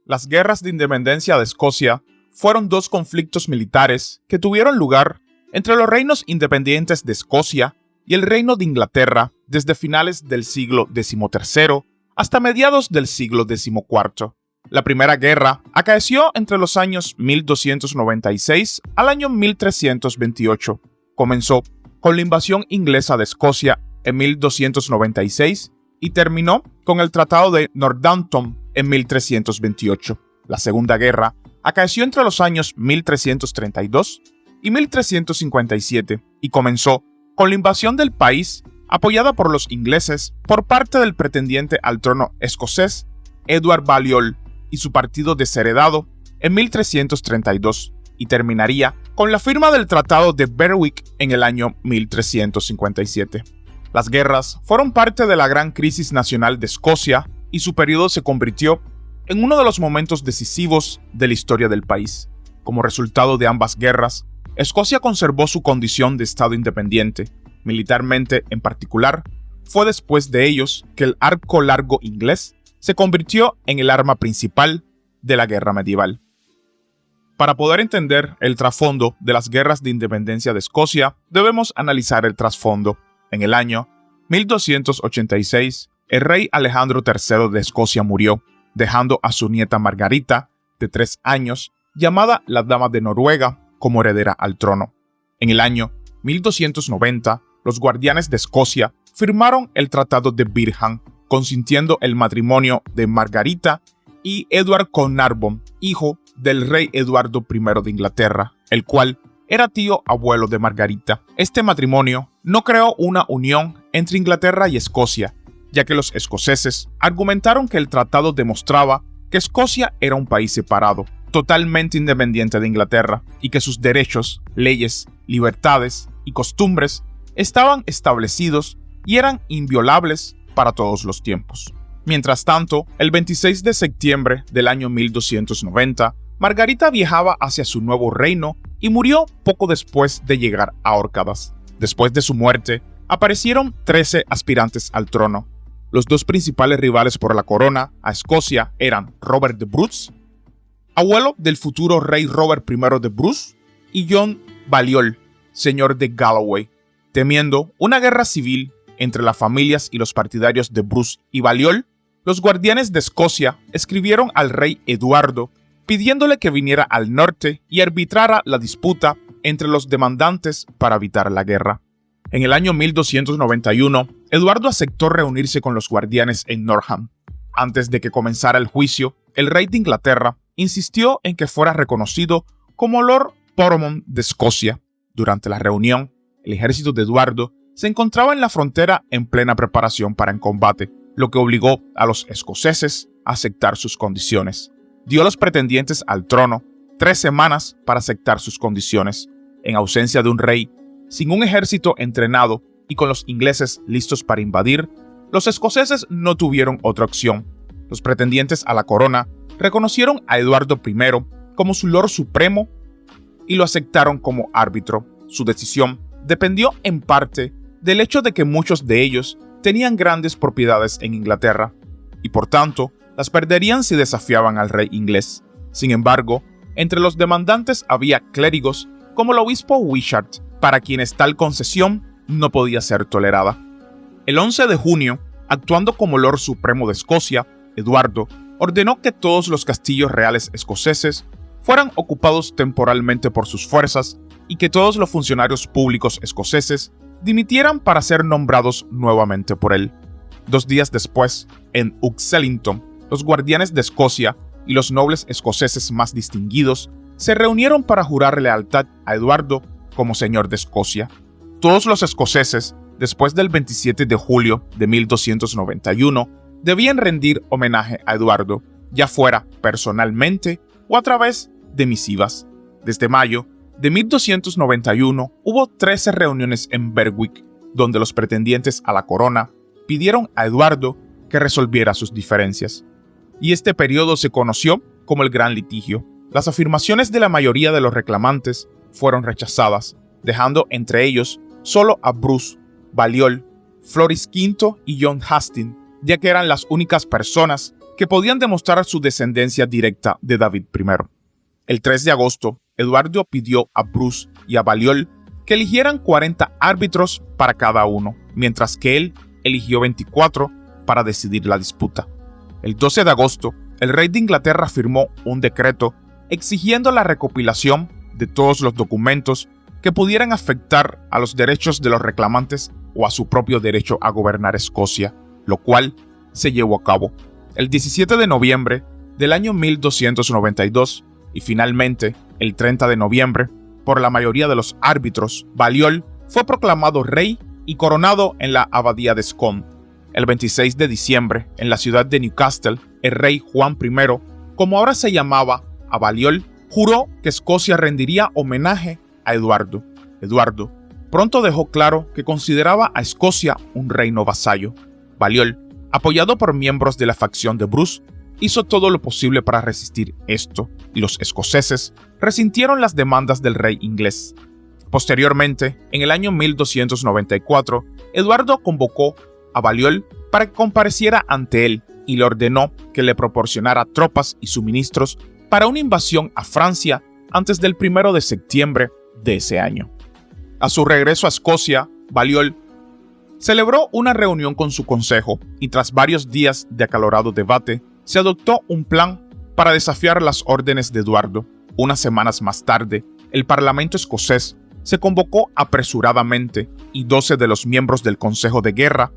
Las guerras de independencia de Escocia fueron dos conflictos militares que tuvieron lugar entre los reinos independientes de Escocia y el Reino de Inglaterra desde finales del siglo XIII hasta mediados del siglo XIV. La primera guerra acaeció entre los años 1296 al año 1328. Comenzó con la invasión inglesa de Escocia en 1296 y terminó con el Tratado de Northampton en 1328. La Segunda Guerra acaeció entre los años 1332 y 1357 y comenzó con la invasión del país apoyada por los ingleses por parte del pretendiente al trono escocés Edward Balliol y su partido desheredado en 1332 y terminaría con la firma del Tratado de Berwick en el año 1357. Las guerras fueron parte de la gran crisis nacional de Escocia y su periodo se convirtió en uno de los momentos decisivos de la historia del país. Como resultado de ambas guerras, Escocia conservó su condición de estado independiente. Militarmente, en particular, fue después de ellos que el arco largo inglés se convirtió en el arma principal de la guerra medieval. Para poder entender el trasfondo de las guerras de independencia de Escocia, debemos analizar el trasfondo. En el año 1286, el rey Alejandro III de Escocia murió, dejando a su nieta Margarita, de 3 años, llamada la Dama de Noruega, como heredera al trono. En el año 1290, los guardianes de Escocia firmaron el Tratado de Bridgman, consintiendo el matrimonio de Margarita y Edward Carnarvon, hijo del rey Eduardo I de Inglaterra, el cual era tío abuelo de Margarita. Este matrimonio no creó una unión entre Inglaterra y Escocia, ya que los escoceses argumentaron que el tratado demostraba que Escocia era un país separado, totalmente independiente de Inglaterra, y que sus derechos, leyes, libertades y costumbres estaban establecidos y eran inviolables para todos los tiempos. Mientras tanto, el 26 de septiembre del año 1290, Margarita viajaba hacia su nuevo reino y murió poco después de llegar a Orcadas. Después de su muerte, aparecieron 13 aspirantes al trono. Los dos principales rivales por la corona a Escocia eran Robert de Bruce, abuelo del futuro rey Robert I de Bruce, y John Balliol, señor de Galloway. Temiendo una guerra civil entre las familias y los partidarios de Bruce y Balliol, los guardianes de Escocia escribieron al rey Eduardo pidiéndole que viniera al norte y arbitrara la disputa entre los demandantes para evitar la guerra. En el año 1291, Eduardo aceptó reunirse con los guardianes en Norham. Antes de que comenzara el juicio, el rey de Inglaterra insistió en que fuera reconocido como Lord Portmore de Escocia. Durante la reunión, el ejército de Eduardo se encontraba en la frontera en plena preparación para el combate, lo que obligó a los escoceses a aceptar sus condiciones. Dio a los pretendientes al trono 3 semanas para aceptar sus condiciones. En ausencia de un rey, sin un ejército entrenado y con los ingleses listos para invadir, los escoceses no tuvieron otra opción. Los pretendientes a la corona reconocieron a Eduardo I como su Lord Supremo y lo aceptaron como árbitro. Su decisión dependió en parte del hecho de que muchos de ellos tenían grandes propiedades en Inglaterra y por tanto las perderían si desafiaban al rey inglés. Sin embargo, entre los demandantes había clérigos como el obispo Wishart, para quienes tal concesión no podía ser tolerada. El 11 de junio, actuando como Lord Supremo de Escocia, Eduardo ordenó que todos los castillos reales escoceses fueran ocupados temporalmente por sus fuerzas y que todos los funcionarios públicos escoceses dimitieran para ser nombrados nuevamente por él. 2 días después, en Uxellington, los guardianes de Escocia y los nobles escoceses más distinguidos se reunieron para jurar lealtad a Eduardo como señor de Escocia. Todos los escoceses, después del 27 de julio de 1291, debían rendir homenaje a Eduardo, ya fuera personalmente o a través de misivas. Desde mayo de 1291 hubo 13 reuniones en Berwick, donde los pretendientes a la corona pidieron a Eduardo que resolviera sus diferencias. Y este periodo se conoció como el Gran Litigio. Las afirmaciones de la mayoría de los reclamantes fueron rechazadas, dejando entre ellos solo a Bruce, Balliol, Floris V y John Hastings, ya que eran las únicas personas que podían demostrar su descendencia directa de David I. El 3 de agosto, Eduardo pidió a Bruce y a Balliol que eligieran 40 árbitros para cada uno, mientras que él eligió 24 para decidir la disputa. El 12 de agosto, el rey de Inglaterra firmó un decreto exigiendo la recopilación de todos los documentos que pudieran afectar a los derechos de los reclamantes o a su propio derecho a gobernar Escocia, lo cual se llevó a cabo el 17 de noviembre del año 1292 y finalmente, el 30 de noviembre, por la mayoría de los árbitros, Balliol fue proclamado rey y coronado en la abadía de Scone. El 26 de diciembre, en la ciudad de Newcastle, el rey Juan I, como ahora se llamaba a Balliol, juró que Escocia rendiría homenaje a Eduardo. Eduardo pronto dejó claro que consideraba a Escocia un reino vasallo. Balliol, apoyado por miembros de la facción de Bruce, hizo todo lo posible para resistir esto, y los escoceses resintieron las demandas del rey inglés. Posteriormente, en el año 1294, Eduardo convocó a Balliol para que compareciera ante él y le ordenó que le proporcionara tropas y suministros para una invasión a Francia antes del 1 de septiembre de ese año. A su regreso a Escocia, Balliol celebró una reunión con su consejo y tras varios días de acalorado debate, se adoptó un plan para desafiar las órdenes de Eduardo. Unas semanas más tarde, el Parlamento escocés se convocó apresuradamente y 12 de los miembros del Consejo de Guerra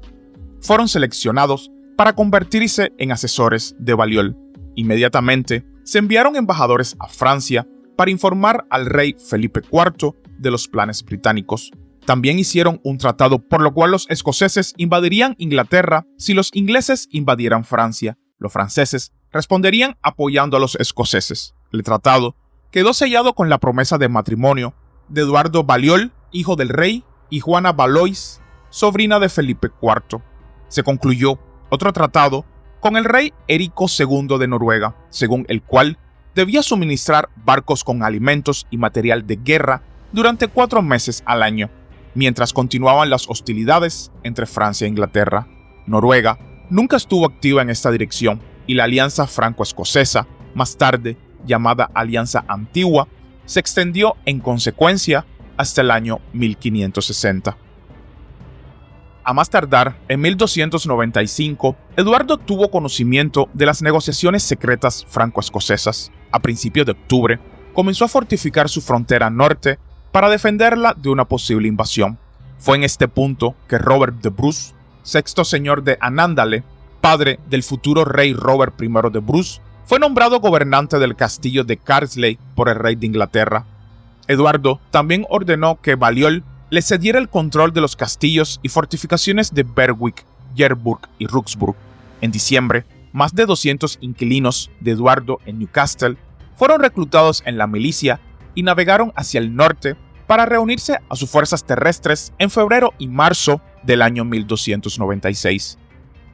fueron seleccionados para convertirse en asesores de Balliol. Inmediatamente, se enviaron embajadores a Francia para informar al rey Felipe IV de los planes británicos. También hicieron un tratado por lo cual los escoceses invadirían Inglaterra si los ingleses invadieran Francia. Los franceses responderían apoyando a los escoceses. El tratado quedó sellado con la promesa de matrimonio de Eduardo Balliol, hijo del rey, y Juana Valois, sobrina de Felipe IV. Se concluyó otro tratado con el rey Erico II de Noruega, según el cual debía suministrar barcos con alimentos y material de guerra durante 4 meses al año, mientras continuaban las hostilidades entre Francia e Inglaterra. Noruega nunca estuvo activa en esta dirección y la alianza franco-escocesa, más tarde llamada Alianza Antigua, se extendió en consecuencia hasta el año 1560. A más tardar, en 1295, Eduardo tuvo conocimiento de las negociaciones secretas franco-escocesas. A principios de octubre, comenzó a fortificar su frontera norte para defenderla de una posible invasión. Fue en este punto que Robert de Bruce, sexto señor de Anándale, padre del futuro rey Robert I de Bruce, fue nombrado gobernante del castillo de Carsley por el rey de Inglaterra. Eduardo también ordenó que Balliol le cediera el control de los castillos y fortificaciones de Berwick, Jerburg y Ruxburg. En diciembre, más de 200 inquilinos de Eduardo en Newcastle fueron reclutados en la milicia y navegaron hacia el norte para reunirse a sus fuerzas terrestres en febrero y marzo del año 1296.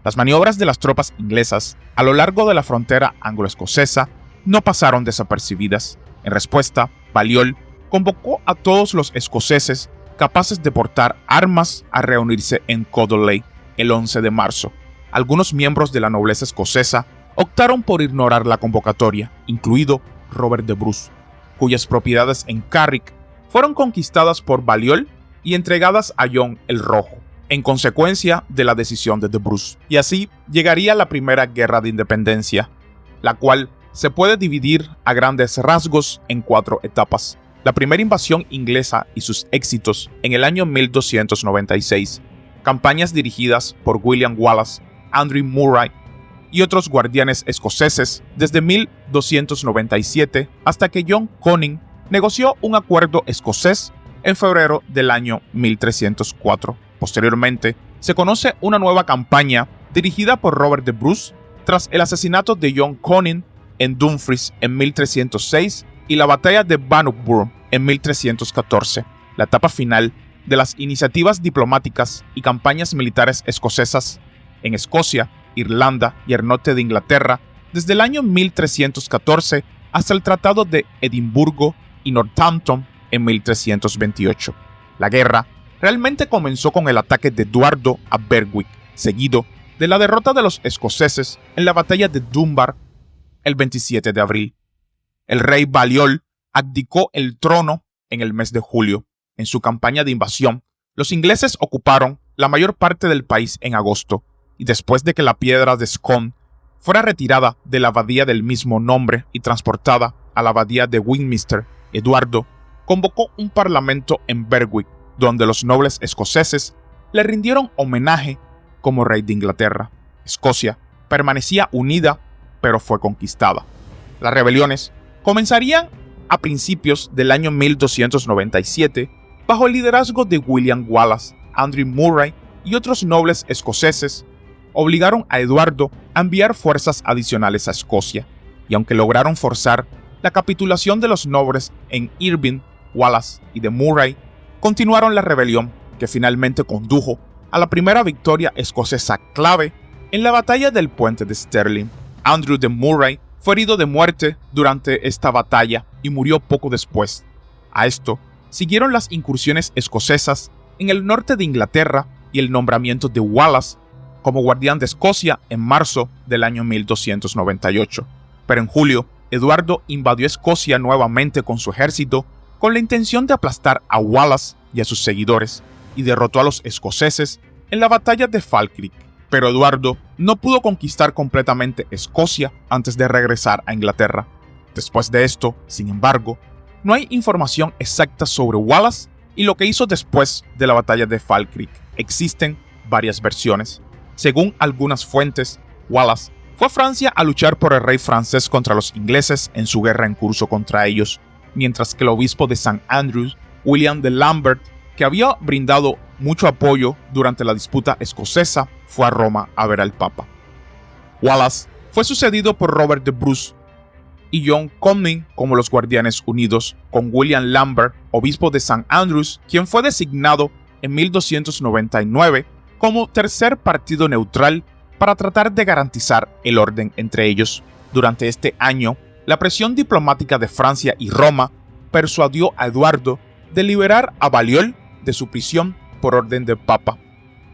Las maniobras de las tropas inglesas a lo largo de la frontera anglo-escocesa no pasaron desapercibidas. En respuesta, Balliol convocó a todos los escoceses capaces de portar armas a reunirse en Codoley el 11 de marzo. Algunos miembros de la nobleza escocesa optaron por ignorar la convocatoria, incluido Robert de Bruce, cuyas propiedades en Carrick fueron conquistadas por Balliol y entregadas a John el Rojo, en consecuencia de la decisión de Bruce. Y así llegaría la primera guerra de independencia, la cual se puede dividir a grandes rasgos en 4 etapas. La primera invasión inglesa y sus éxitos en el año 1296, campañas dirigidas por William Wallace, Andrew Murray y otros guardianes escoceses desde 1297 hasta que John Conyn negoció un acuerdo escocés en febrero del año 1304. Posteriormente, se conoce una nueva campaña dirigida por Robert de Bruce tras el asesinato de John Conyn en Dumfries en 1306 y la batalla de Bannockburn en 1314. La etapa final de las iniciativas diplomáticas y campañas militares escocesas en Escocia, Irlanda y el norte de Inglaterra desde el año 1314 hasta el Tratado de Edimburgo y Northampton en 1328. La guerra realmente comenzó con el ataque de Eduardo a Berwick, seguido de la derrota de los escoceses en la batalla de Dunbar el 27 de abril. El rey Balliol abdicó el trono en el mes de julio. En su campaña de invasión, los ingleses ocuparon la mayor parte del país en agosto, y después de que la piedra de Scone fuera retirada de la abadía del mismo nombre y transportada a la abadía de Westminster, Eduardo convocó un parlamento en Berwick, donde los nobles escoceses le rindieron homenaje como rey de Inglaterra. Escocia permanecía unida, pero fue conquistada. Las rebeliones comenzarían a principios del año 1297 bajo el liderazgo de William Wallace. Andrew Murray y otros nobles escoceses obligaron a Eduardo a enviar fuerzas adicionales a Escocia, y aunque lograron forzar la capitulación de los nobles en Irvine, Wallace y de Murray, continuaron la rebelión, que finalmente condujo a la primera victoria escocesa clave en la batalla del puente de Stirling. Andrew de Murray fue herido de muerte durante esta batalla y murió poco después. A esto siguieron las incursiones escocesas en el norte de Inglaterra y el nombramiento de Wallace como guardián de Escocia en marzo del año 1298. Pero en julio, Eduardo invadió Escocia nuevamente con su ejército con la intención de aplastar a Wallace y a sus seguidores, y derrotó a los escoceses en la batalla de Falkirk. Pero Eduardo no pudo conquistar completamente Escocia antes de regresar a Inglaterra. Después de esto, sin embargo, no hay información exacta sobre Wallace y lo que hizo después de la batalla de Falkirk. Existen varias versiones. Según algunas fuentes, Wallace fue a Francia a luchar por el rey francés contra los ingleses en su guerra en curso contra ellos, mientras que el obispo de St. Andrews, William de Lambert, que había brindado mucho apoyo durante la disputa escocesa, fue a Roma a ver al Papa. Wallace fue sucedido por Robert de Bruce y John Comyn como los Guardianes Unidos, con William Lambert, obispo de St. Andrews, quien fue designado en 1299 como tercer partido neutral para tratar de garantizar el orden entre ellos. Durante este año, la presión diplomática de Francia y Roma persuadió a Eduardo de liberar a Balliol de su prisión por orden del Papa,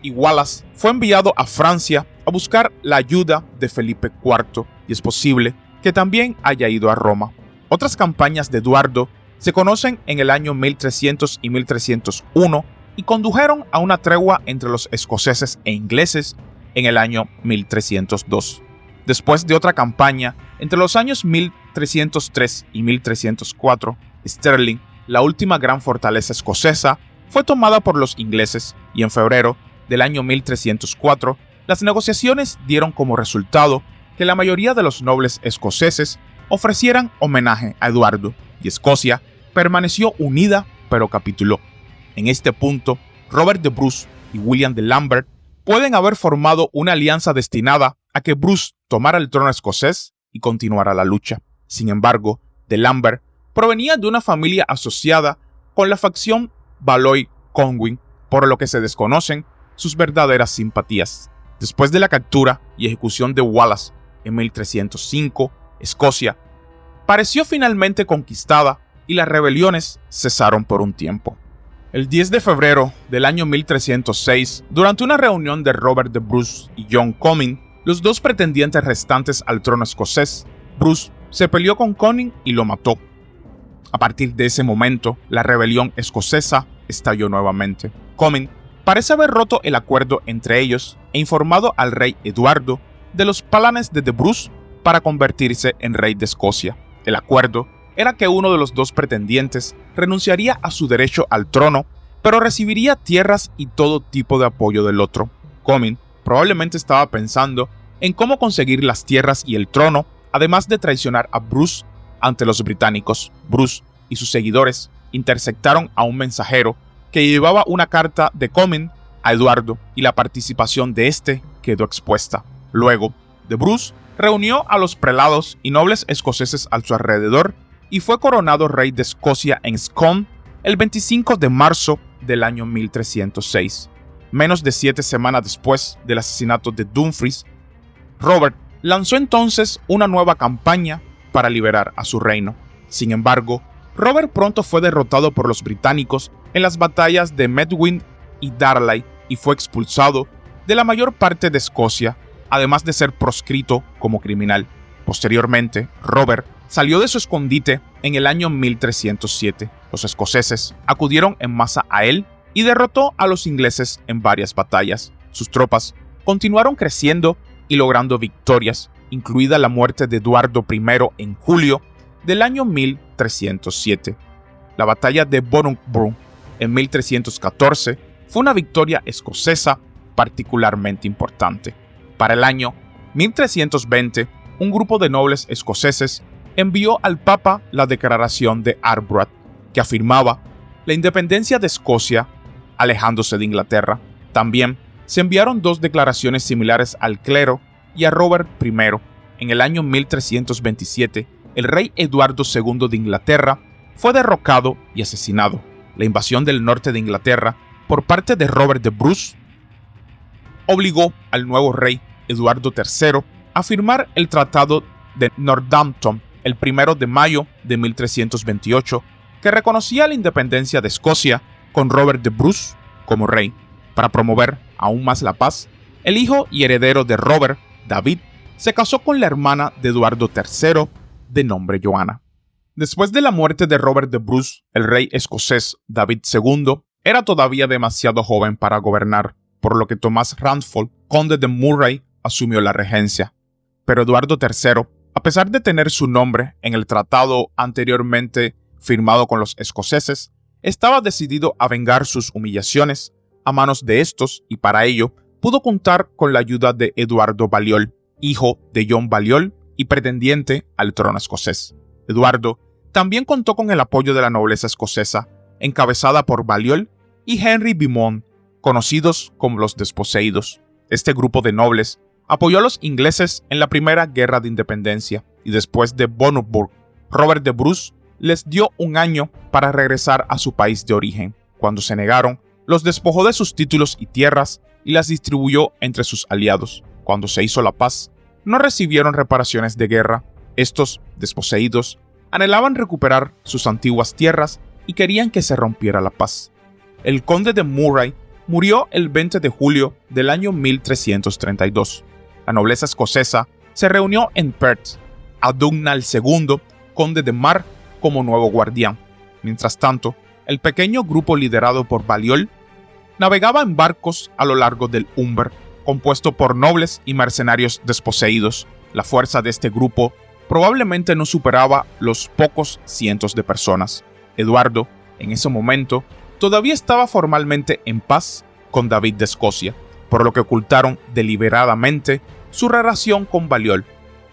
y Wallace fue enviado a Francia a buscar la ayuda de Felipe IV, y es posible que también haya ido a Roma. Otras campañas de Eduardo se conocen en el año 1300 y 1301 y condujeron a una tregua entre los escoceses e ingleses en el año 1302. Después de otra campaña entre los años 1303 y 1304, Stirling, la última gran fortaleza escocesa, fue tomada por los ingleses, y en febrero del año 1304, las negociaciones dieron como resultado que la mayoría de los nobles escoceses ofrecieran homenaje a Eduardo, y Escocia permaneció unida pero capituló. En este punto, Robert de Bruce y William de Lambert pueden haber formado una alianza destinada a que Bruce tomara el trono escocés y continuara la lucha. Sin embargo, de Lambert provenía de una familia asociada con la facción Valois-Conwin, por lo que se desconocen sus verdaderas simpatías. Después de la captura y ejecución de Wallace en 1305, Escocia pareció finalmente conquistada y las rebeliones cesaron por un tiempo. El 10 de febrero del año 1306, durante una reunión de Robert de Bruce y John Comyn, los dos pretendientes restantes al trono escocés, Bruce se peleó con Comyn y lo mató. A partir de ese momento, la rebelión escocesa estalló nuevamente. Comyn parece haber roto el acuerdo entre ellos e informado al rey Eduardo de los planes de Bruce para convertirse en rey de Escocia. El acuerdo era que uno de los dos pretendientes renunciaría a su derecho al trono, pero recibiría tierras y todo tipo de apoyo del otro. Comyn probablemente estaba pensando en cómo conseguir las tierras y el trono, además de traicionar a Bruce ante los británicos. Bruce y sus seguidores interceptaron a un mensajero que llevaba una carta de Comyn a Eduardo, y la participación de este quedó expuesta. Luego, de Bruce reunió a los prelados y nobles escoceses a su alrededor y fue coronado rey de Escocia en Scone el 25 de marzo del año 1306. Menos de 7 semanas después del asesinato de Dumfries, Robert lanzó entonces una nueva campaña para liberar a su reino. Sin embargo, Robert pronto fue derrotado por los británicos en las batallas de Medwyn y Darley y fue expulsado de la mayor parte de Escocia, además de ser proscrito como criminal. Posteriormente, Robert salió de su escondite en el año 1307. Los escoceses acudieron en masa a él y derrotó a los ingleses en varias batallas. Sus tropas continuaron creciendo y logrando victorias, incluida la muerte de Eduardo I en julio del año 1307. La batalla de Bannockburn en 1314 fue una victoria escocesa particularmente importante. Para el año 1320, un grupo de nobles escoceses envió al Papa la Declaración de Arbroath, que afirmaba la independencia de Escocia, alejándose de Inglaterra. También se enviaron dos declaraciones similares al clero y a Robert I. En el año 1327, el rey Eduardo II de Inglaterra fue derrocado y asesinado. La invasión del norte de Inglaterra por parte de Robert de Bruce obligó al nuevo rey Eduardo III a firmar el Tratado de Northampton el 1 de mayo de 1328, que reconocía la independencia de Escocia con Robert de Bruce como rey. Para promover aún más la paz, el hijo y heredero de Robert, David, se casó con la hermana de Eduardo III, de nombre Joanna. Después de la muerte de Robert de Bruce, el rey escocés David II era todavía demasiado joven para gobernar, por lo que Thomas Ranford, conde de Murray, asumió la regencia. Pero Eduardo III, a pesar de tener su nombre en el tratado anteriormente firmado con los escoceses, estaba decidido a vengar sus humillaciones a manos de estos y para ello pudo contar con la ayuda de Eduardo Balliol, hijo de John Balliol y pretendiente al trono escocés. Eduardo también contó con el apoyo de la nobleza escocesa, encabezada por Balliol y Henry Beaumont, conocidos como los desposeídos. Este grupo de nobles apoyó a los ingleses en la Primera Guerra de Independencia y después de Bannockburn, Robert de Bruce les dio un año para regresar a su país de origen. Cuando se negaron, los despojó de sus títulos y tierras y las distribuyó entre sus aliados. Cuando se hizo la paz, no recibieron reparaciones de guerra. Estos desposeídos anhelaban recuperar sus antiguas tierras y querían que se rompiera la paz. El conde de Murray murió el 20 de julio del año 1332. La nobleza escocesa se reunió en Perth, a Domnall II, conde de Mar, como nuevo guardián. Mientras tanto, el pequeño grupo liderado por Balliol navegaba en barcos a lo largo del Humber, compuesto por nobles y mercenarios desposeídos. La fuerza de este grupo probablemente no superaba los pocos cientos de personas. Eduardo, en ese momento, todavía estaba formalmente en paz con David de Escocia, por lo que ocultaron deliberadamente su relación con Balliol.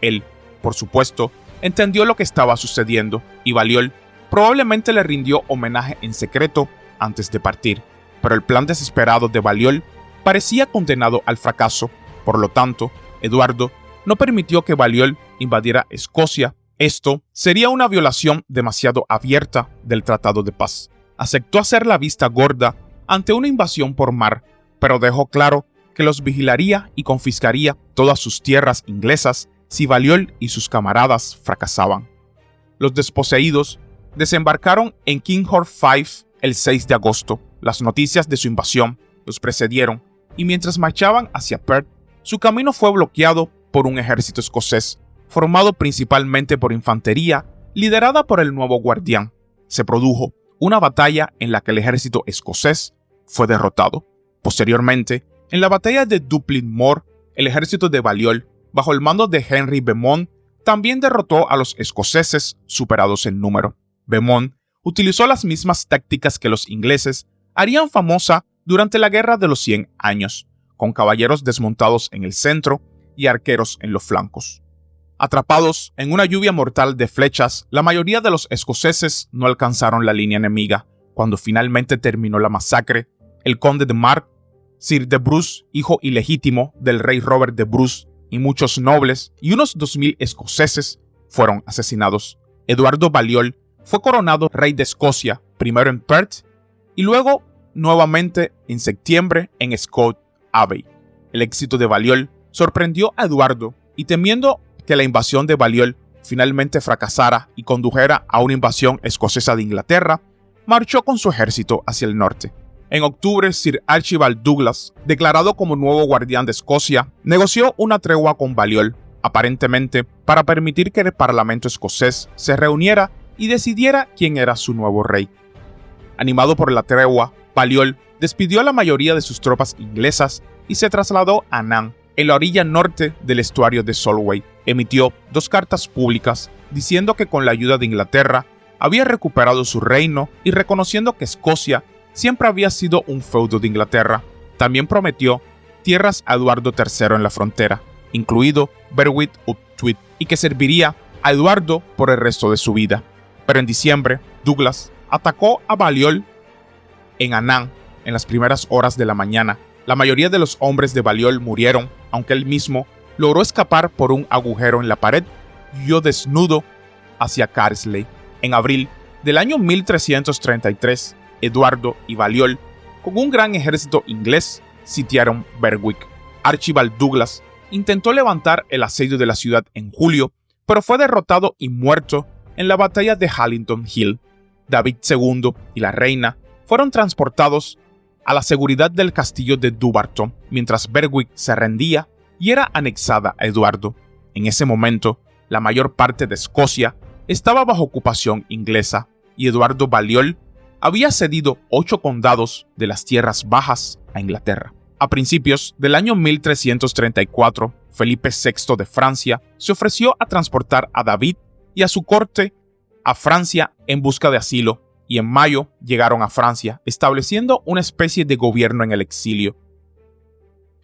Él, por supuesto, entendió lo que estaba sucediendo y Balliol probablemente le rindió homenaje en secreto antes de partir, pero el plan desesperado de Balliol parecía condenado al fracaso. Por lo tanto, Eduardo no permitió que Balliol invadiera Escocia. Esto sería una violación demasiado abierta del Tratado de Paz. Aceptó hacer la vista gorda ante una invasión por mar, pero dejó claro que los vigilaría y confiscaría todas sus tierras inglesas si Balliol y sus camaradas fracasaban. Los desposeídos desembarcaron en Kinghorn Fife el 6 de agosto. Las noticias de su invasión los precedieron y mientras marchaban hacia Perth, su camino fue bloqueado por un ejército escocés, formado principalmente por infantería, liderada por el nuevo guardián. Se produjo una batalla en la que el ejército escocés fue derrotado. Posteriormente, en la batalla de Dublin Moor, el ejército de Balliol, bajo el mando de Henry Beaumont, también derrotó a los escoceses superados en número. Beaumont utilizó las mismas tácticas que los ingleses harían famosa durante la Guerra de los 100 años, con caballeros desmontados en el centro y arqueros en los flancos. Atrapados en una lluvia mortal de flechas, la mayoría de los escoceses no alcanzaron la línea enemiga. Cuando finalmente terminó la masacre, el conde de Mark, Sir de Bruce, hijo ilegítimo del rey Robert de Bruce, y muchos nobles y unos 2000 escoceses fueron asesinados. Eduardo Balliol fue coronado rey de Escocia, primero en Perth y luego nuevamente en septiembre en Scott Abbey. El éxito de Balliol sorprendió a Eduardo y temiendo que la invasión de Balliol finalmente fracasara y condujera a una invasión escocesa de Inglaterra, marchó con su ejército hacia el norte. En octubre, Sir Archibald Douglas, declarado como nuevo guardián de Escocia, negoció una tregua con Balliol, aparentemente para permitir que el Parlamento escocés se reuniera y decidiera quién era su nuevo rey. Animado por la tregua, Balliol despidió a la mayoría de sus tropas inglesas y se trasladó a Nan, en la orilla norte del estuario de Solway. Emitió 2 cartas públicas diciendo que con la ayuda de Inglaterra había recuperado su reino y reconociendo que Escocia siempre había sido un feudo de Inglaterra. También prometió tierras a Eduardo III en la frontera, incluido Berwick-upon-Tweed, y que serviría a Eduardo por el resto de su vida. Pero en diciembre, Douglas atacó a Balliol en Annan en las primeras horas de la mañana. La mayoría de los hombres de Balliol murieron, aunque él mismo logró escapar por un agujero en la pared y huyó desnudo hacia Carsley. En abril del año 1333, Eduardo y Balliol, con un gran ejército inglés, sitiaron Berwick. Archibald Douglas intentó levantar el asedio de la ciudad en julio, pero fue derrotado y muerto en la batalla de Hallington Hill. David II y la reina fueron transportados a la seguridad del castillo de Dumbarton, mientras Berwick se rendía y era anexada a Eduardo. En ese momento, la mayor parte de Escocia estaba bajo ocupación inglesa y Eduardo Balliol había cedido 8 condados de las tierras bajas a Inglaterra. A principios del año 1334, Felipe VI de Francia se ofreció a transportar a David y a su corte a Francia en busca de asilo, y en mayo llegaron a Francia, estableciendo una especie de gobierno en el exilio.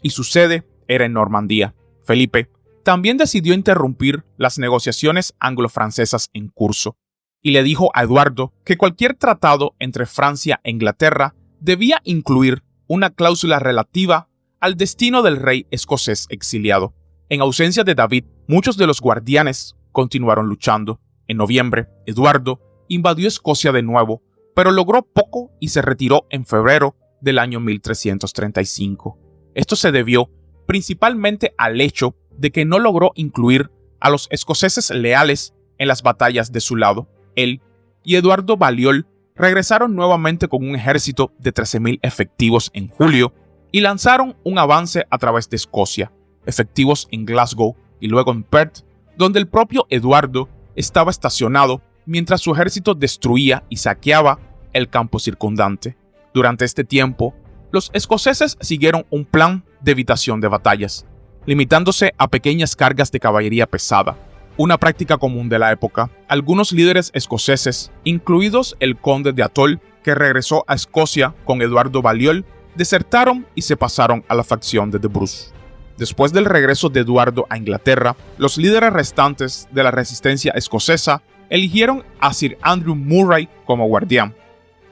Y su sede era en Normandía. Felipe también decidió interrumpir las negociaciones anglo-francesas en curso, y le dijo a Eduardo que cualquier tratado entre Francia e Inglaterra debía incluir una cláusula relativa al destino del rey escocés exiliado. En ausencia de David, muchos de los guardianes continuaron luchando. En noviembre, Eduardo invadió Escocia de nuevo, pero logró poco y se retiró en febrero del año 1335. Esto se debió principalmente al hecho de que no logró incluir a los escoceses leales en las batallas de su lado. Él y Eduardo Balliol regresaron nuevamente con un ejército de 13,000 efectivos en julio y lanzaron un avance a través de Escocia, efectivos en Glasgow y luego en Perth, donde el propio Eduardo estaba estacionado mientras su ejército destruía y saqueaba el campo circundante. Durante este tiempo, los escoceses siguieron un plan de evitación de batallas, limitándose a pequeñas cargas de caballería pesada, una práctica común de la época. Algunos líderes escoceses, incluidos el conde de Atholl, que regresó a Escocia con Eduardo Balliol, desertaron y se pasaron a la facción de The Bruce. Después del regreso de Eduardo a Inglaterra, los líderes restantes de la resistencia escocesa eligieron a Sir Andrew Murray como guardián.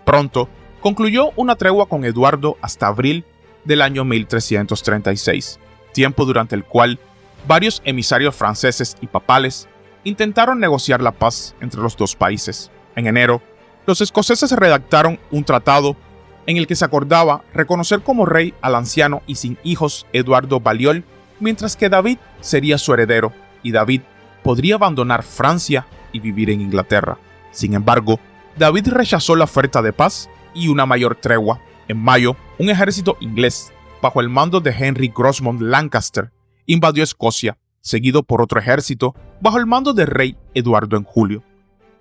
Pronto, concluyó una tregua con Eduardo hasta abril del año 1336, tiempo durante el cual varios emisarios franceses y papales intentaron negociar la paz entre los dos países. En enero, los escoceses redactaron un tratado en el que se acordaba reconocer como rey al anciano y sin hijos Eduardo Balliol, mientras que David sería su heredero, y David podría abandonar Francia y vivir en Inglaterra. Sin embargo, David rechazó la oferta de paz y una mayor tregua. En mayo, un ejército inglés, bajo el mando de Henry Grosmont Lancaster, invadió Escocia, seguido por otro ejército bajo el mando del rey Eduardo en julio.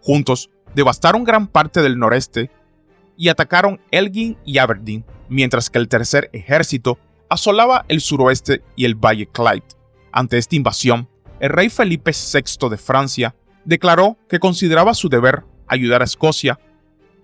Juntos, devastaron gran parte del noreste y atacaron Elgin y Aberdeen, mientras que el tercer ejército asolaba el suroeste y el valle Clyde. Ante esta invasión, el rey Felipe VI de Francia declaró que consideraba su deber ayudar a Escocia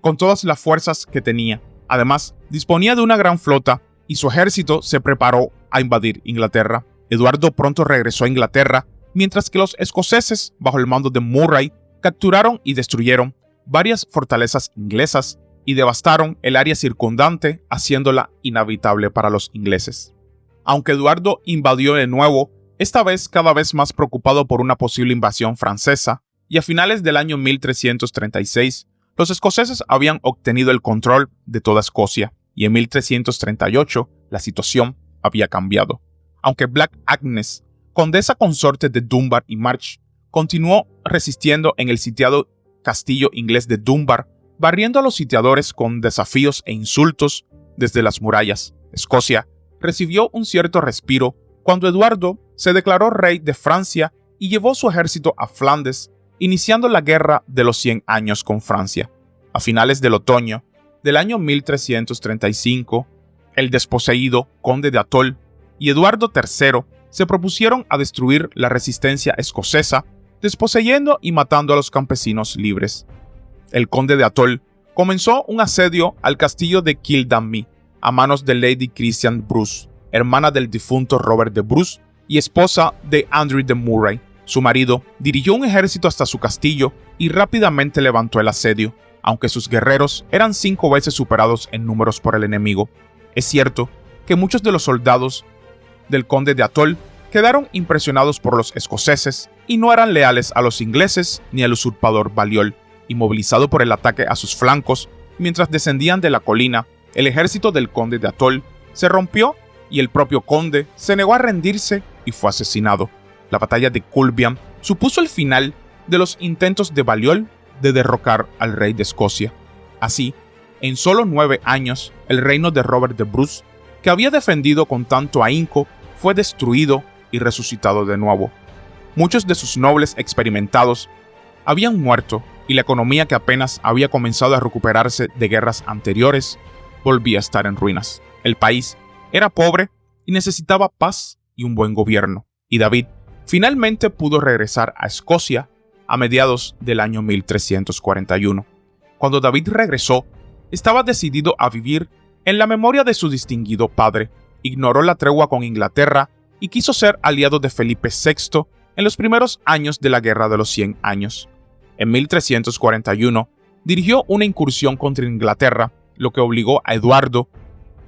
con todas las fuerzas que tenía. Además, disponía de una gran flota y su ejército se preparó a invadir Inglaterra. Eduardo pronto regresó a Inglaterra, mientras que los escoceses, bajo el mando de Murray, capturaron y destruyeron varias fortalezas inglesas y devastaron el área circundante, haciéndola inhabitable para los ingleses. Aunque Eduardo invadió de nuevo, esta vez cada vez más preocupado por una posible invasión francesa, y a finales del año 1336, los escoceses habían obtenido el control de toda Escocia, y en 1338 la situación había cambiado. Aunque Black Agnes, condesa consorte de Dunbar y March, continuó resistiendo en el sitiado castillo inglés de Dunbar, barriendo a los sitiadores con desafíos e insultos, desde las murallas. Escocia recibió un cierto respiro cuando Eduardo se declaró rey de Francia y llevó su ejército a Flandes, iniciando la Guerra de los 100 años con Francia. A finales del otoño del año 1335, el desposeído conde de Atholl y Eduardo III se propusieron a destruir la resistencia escocesa, desposeyendo y matando a los campesinos libres. El conde de Atholl comenzó un asedio al castillo de Kildammy a manos de Lady Christian Bruce, hermana del difunto Robert de Bruce y esposa de Andrew de Murray. Su marido dirigió un ejército hasta su castillo y rápidamente levantó el asedio, aunque sus guerreros eran 5 veces superados en números por el enemigo. Es cierto que muchos de los soldados del conde de Atholl quedaron impresionados por los escoceses y no eran leales a los ingleses ni al usurpador Balliol. Inmovilizado por el ataque a sus flancos, mientras descendían de la colina, el ejército del conde de Atholl se rompió y el propio conde se negó a rendirse y fue asesinado. La batalla de Culbiam supuso el final de los intentos de Balliol de derrocar al rey de Escocia. Así, en solo 9 años, el reino de Robert de Bruce, que había defendido con tanto ahínco, fue destruido y resucitado de nuevo. Muchos de sus nobles experimentados habían muerto y la economía que apenas había comenzado a recuperarse de guerras anteriores volvía a estar en ruinas. El país era pobre y necesitaba paz y un buen gobierno. Y David finalmente pudo regresar a Escocia a mediados del año 1341. Cuando David regresó, estaba decidido a vivir en la memoria de su distinguido padre, ignoró la tregua con Inglaterra y quiso ser aliado de Felipe VI en los primeros años de la Guerra de los 100 años. En 1341, dirigió una incursión contra Inglaterra, lo que obligó a Eduardo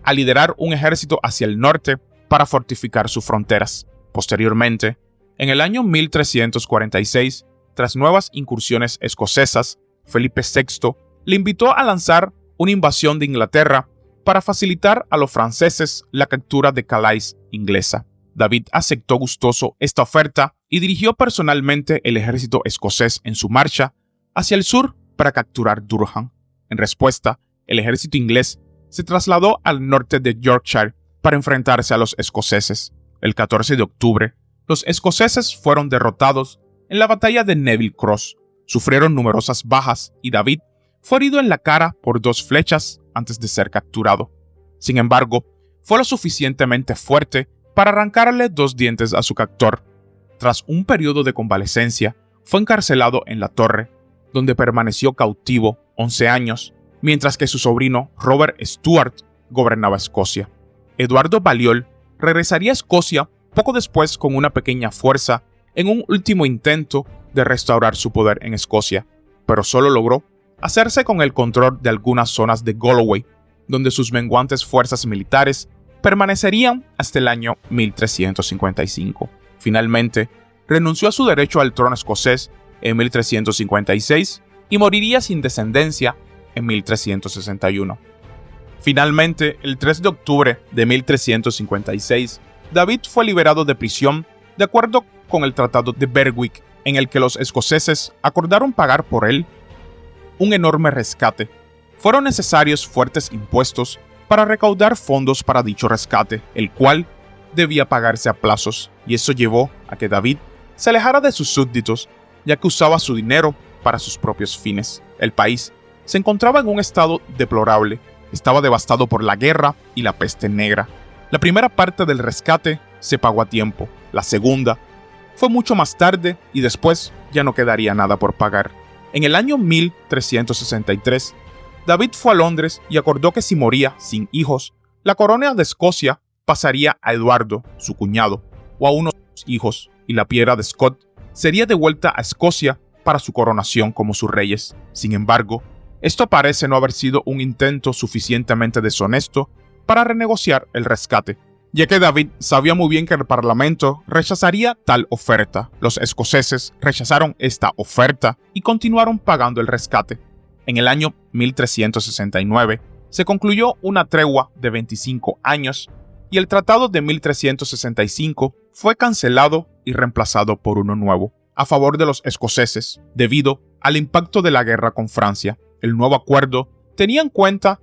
a liderar un ejército hacia el norte para fortificar sus fronteras. Posteriormente, en el año 1346, tras nuevas incursiones escocesas, Felipe VI le invitó a lanzar una invasión de Inglaterra para facilitar a los franceses la captura de Calais inglesa. David aceptó gustoso esta oferta y dirigió personalmente el ejército escocés en su marcha hacia el sur para capturar Durham. En respuesta, el ejército inglés se trasladó al norte de Yorkshire para enfrentarse a los escoceses. El 14 de octubre, los escoceses fueron derrotados en la batalla de Neville Cross. Sufrieron numerosas bajas y David fue herido en la cara por 2 flechas antes de ser capturado. Sin embargo, fue lo suficientemente fuerte para arrancarle 2 dientes a su captor. Tras un periodo de convalecencia, fue encarcelado en la torre, donde permaneció cautivo 11 años, mientras que su sobrino Robert Stuart gobernaba Escocia. Eduardo Balliol regresaría a Escocia poco después con una pequeña fuerza en un último intento de restaurar su poder en Escocia, pero solo logró hacerse con el control de algunas zonas de Galloway, donde sus menguantes fuerzas militares permanecerían hasta el año 1355. Finalmente, renunció a su derecho al trono escocés en 1356 y moriría sin descendencia en 1361. Finalmente, el 3 de octubre de 1356, David fue liberado de prisión de acuerdo con el Tratado de Berwick, en el que los escoceses acordaron pagar por él un enorme rescate. Fueron necesarios fuertes impuestos para recaudar fondos para dicho rescate, el cual debía pagarse a plazos, y eso llevó a que David se alejara de sus súbditos, ya que usaba su dinero para sus propios fines. El país se encontraba en un estado deplorable, estaba devastado por la guerra y la peste negra. La primera parte del rescate se pagó a tiempo, la segunda fue mucho más tarde y después ya no quedaría nada por pagar. En el año 1363, David fue a Londres y acordó que si moría sin hijos, la corona de Escocia pasaría a Eduardo, su cuñado, o a unos hijos, y la piedra de Scott sería devuelta a Escocia para su coronación como sus reyes. Sin embargo, esto parece no haber sido un intento suficientemente deshonesto para renegociar el rescate, ya que David sabía muy bien que el Parlamento rechazaría tal oferta. Los escoceses rechazaron esta oferta y continuaron pagando el rescate. En el año 1369 se concluyó una tregua de 25 años y el Tratado de 1365 fue cancelado y reemplazado por uno nuevo, a favor de los escoceses, debido al impacto de la guerra con Francia. El nuevo acuerdo tenía en cuenta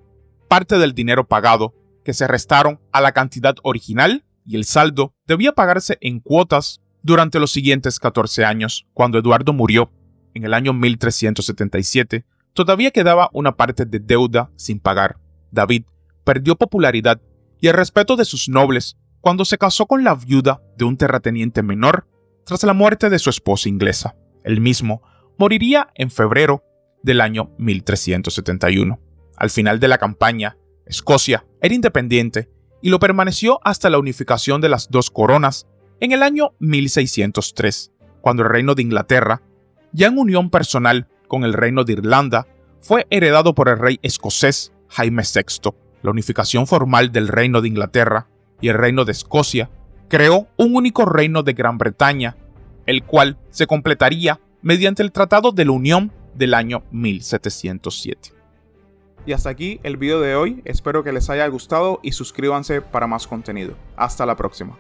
parte del dinero pagado que se restaron a la cantidad original y el saldo debía pagarse en cuotas durante los siguientes 14 años. Cuando Eduardo murió en el año 1377, todavía quedaba una parte de deuda sin pagar. David perdió popularidad y el respeto de sus nobles cuando se casó con la viuda de un terrateniente menor tras la muerte de su esposa inglesa. Él mismo moriría en febrero del año 1371. Al final de la campaña, Escocia era independiente y lo permaneció hasta la unificación de las dos coronas en el año 1603, cuando el reino de Inglaterra, ya en unión personal con el reino de Irlanda, fue heredado por el rey escocés Jaime VI. La unificación formal del reino de Inglaterra y el reino de Escocia creó un único reino de Gran Bretaña, el cual se completaría mediante el Tratado de la Unión del año 1707. Y hasta aquí el video de hoy, espero que les haya gustado y suscríbanse para más contenido. Hasta la próxima.